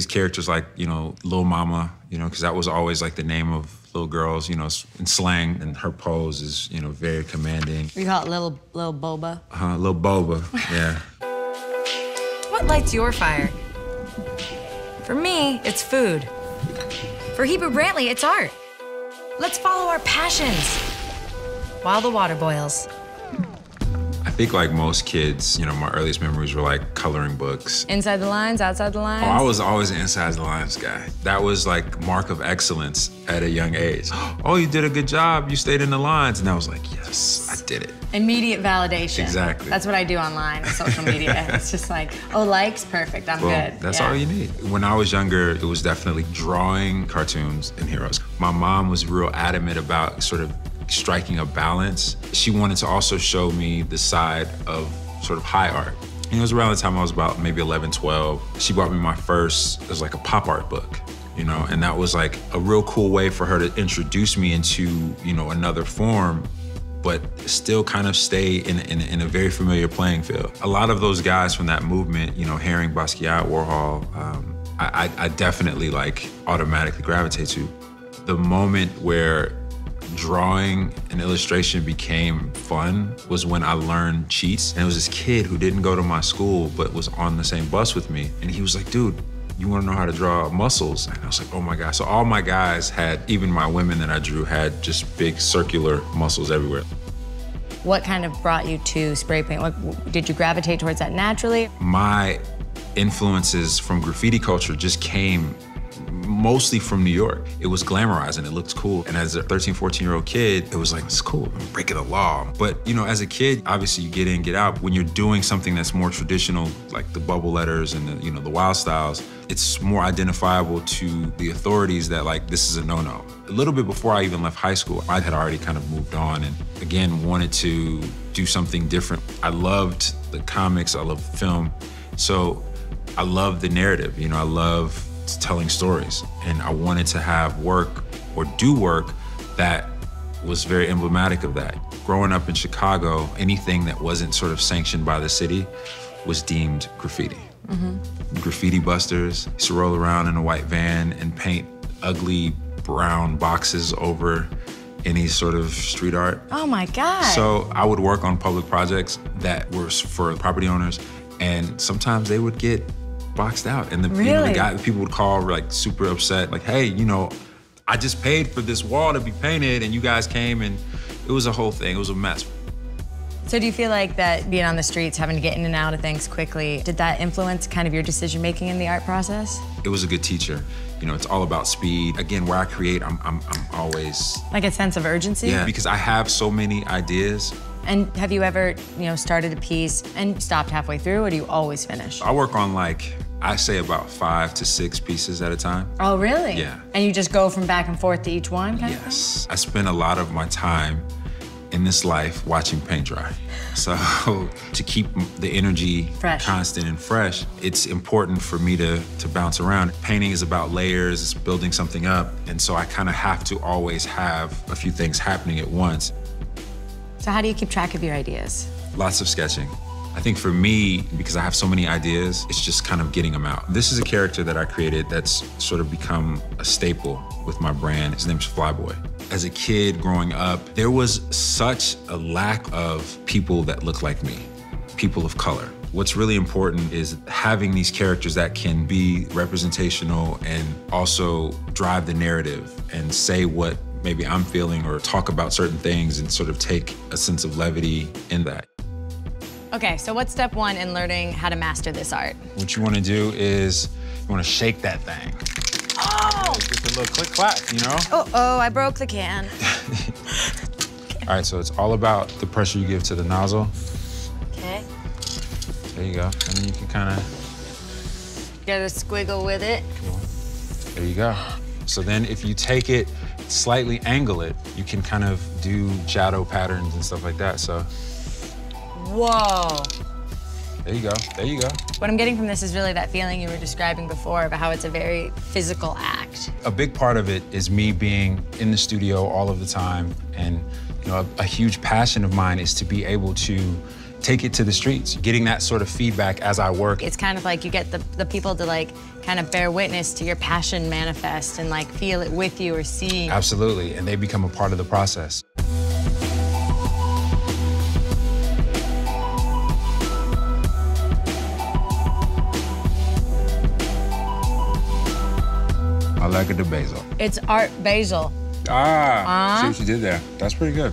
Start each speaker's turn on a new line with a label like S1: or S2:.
S1: these characters like, you know, Lil Mama, you know, because that was always like the name of little girls, you know, in slang, and her pose is, you know, very commanding.
S2: We call it Lil Boba.
S1: Lil Boba, yeah.
S3: What lights your fire? For me, it's food. For Heber Brantley, it's art. Let's follow our passions while the water boils.
S1: I think like most kids, you know, my earliest memories were like coloring books.
S2: Inside the lines, outside the lines?
S1: Oh, I was always an inside the lines guy. That was like mark of excellence at a young age. Oh, you did a good job. You stayed in the lines. And I was like, yes, I did it.
S2: Immediate validation.
S1: Exactly.
S2: That's what I do online, social media. It's just like, oh, likes, perfect, I'm good.
S1: That's all you need. When I was younger, it was definitely drawing cartoons and heroes. My mom was real adamant about sort of striking a balance. She wanted to also show me the side of sort of high art. And it was around the time I was about maybe 11, 12. She bought me my first, it was like a pop art book, you know, and that was like a real cool way for her to introduce me into, you know, another form, but still kind of stay in a very familiar playing field. A lot of those guys from that movement, you know, Haring, Basquiat, Warhol, I definitely like automatically gravitate to. The moment where drawing and illustration became fun was when I learned cheats. And it was this kid who didn't go to my school, but was on the same bus with me. And he was like, dude, you wanna know how to draw muscles? And I was like, oh my God. So all my guys had, even my women that I drew, had just big circular muscles everywhere.
S2: What kind of brought you to spray paint? What, did you gravitate towards that naturally?
S1: My influences from graffiti culture just came mostly from New York. It was glamorized and it looked cool. And as a 13, 14-year-old kid, it was like, it's cool, I'm breaking the law. But you know, as a kid, obviously you get in, get out. When you're doing something that's more traditional, like the bubble letters and the, you know, the wild styles, it's more identifiable to the authorities that like, this is a no-no. A little bit before I even left high school, I had already kind of moved on and again, wanted to do something different. I loved the comics, I loved film. So I loved the narrative, you know, I love telling stories. And I wanted to have work or do work that was very emblematic of that. Growing up in Chicago, anything that wasn't sort of sanctioned by the city was deemed graffiti. Graffiti busters used to roll around in a white van and paint ugly brown boxes over any sort of street art.
S2: Oh my God.
S1: So I would work on public projects that were for property owners, and sometimes they would get boxed out. And the,
S2: really?
S1: You know, the people would call like super upset, like, hey, you know, I just paid for this wall to be painted and you guys came, and it was a whole thing, it was a mess.
S2: So do you feel like that being on the streets, having to get in and out of things quickly, did that influence kind of your decision-making in the art process?
S1: It was a good teacher. You know, it's all about speed. Again, where I create, I'm always...
S2: Like a sense of urgency?
S1: Yeah, because I have so many ideas.
S2: And have you ever, you know, started a piece and stopped halfway through, or do you always finish?
S1: I work on like, I say about 5 to 6 pieces at a time.
S2: Oh, really?
S1: Yeah.
S2: And you just go from back and forth to each one, kind of thing?
S1: Yes. I spend a lot of my time in this life watching paint dry. So to keep the energy
S2: fresh,
S1: constant and fresh, it's important for me to bounce around. Painting is about layers, it's building something up. And so I kind of have to always have a few things happening at once.
S2: So how do you keep track of your ideas?
S1: Lots of sketching. I think for me, because I have so many ideas, it's just kind of getting them out. This is a character that I created that's sort of become a staple with my brand. His name's Flyboy. As a kid growing up, there was such a lack of people that look like me, people of color. What's really important is having these characters that can be representational and also drive the narrative and say what maybe I'm feeling or talk about certain things and sort of take a sense of levity in that.
S2: Okay, so what's step one in learning how to master this art?
S1: What you want to do is you want to shake that thing.
S2: Oh!
S1: Just a little click clack, you know?
S2: Uh-oh, I broke the can.
S1: All right, so it's all about the pressure you give to the nozzle.
S2: Okay.
S1: There you go. And then you can kind of...
S2: Get a squiggle with it.
S1: There you go. So then if you take it, slightly angle it, you can kind of do shadow patterns and stuff like that, so.
S2: Whoa.
S1: There you go, there you go.
S2: What I'm getting from this is really that feeling you were describing before about how it's a very physical act.
S1: A big part of it is me being in the studio all of the time, and you know, a huge passion of mine is to be able to take it to the streets, getting that sort of feedback as I work.
S2: It's kind of like you get the people to like kind of bear witness to your passion manifest and like feel it with you or see.
S1: Absolutely, and they become a part of the process. I like it, the basil.
S2: It's art basil.
S1: See what you did there. That's pretty good.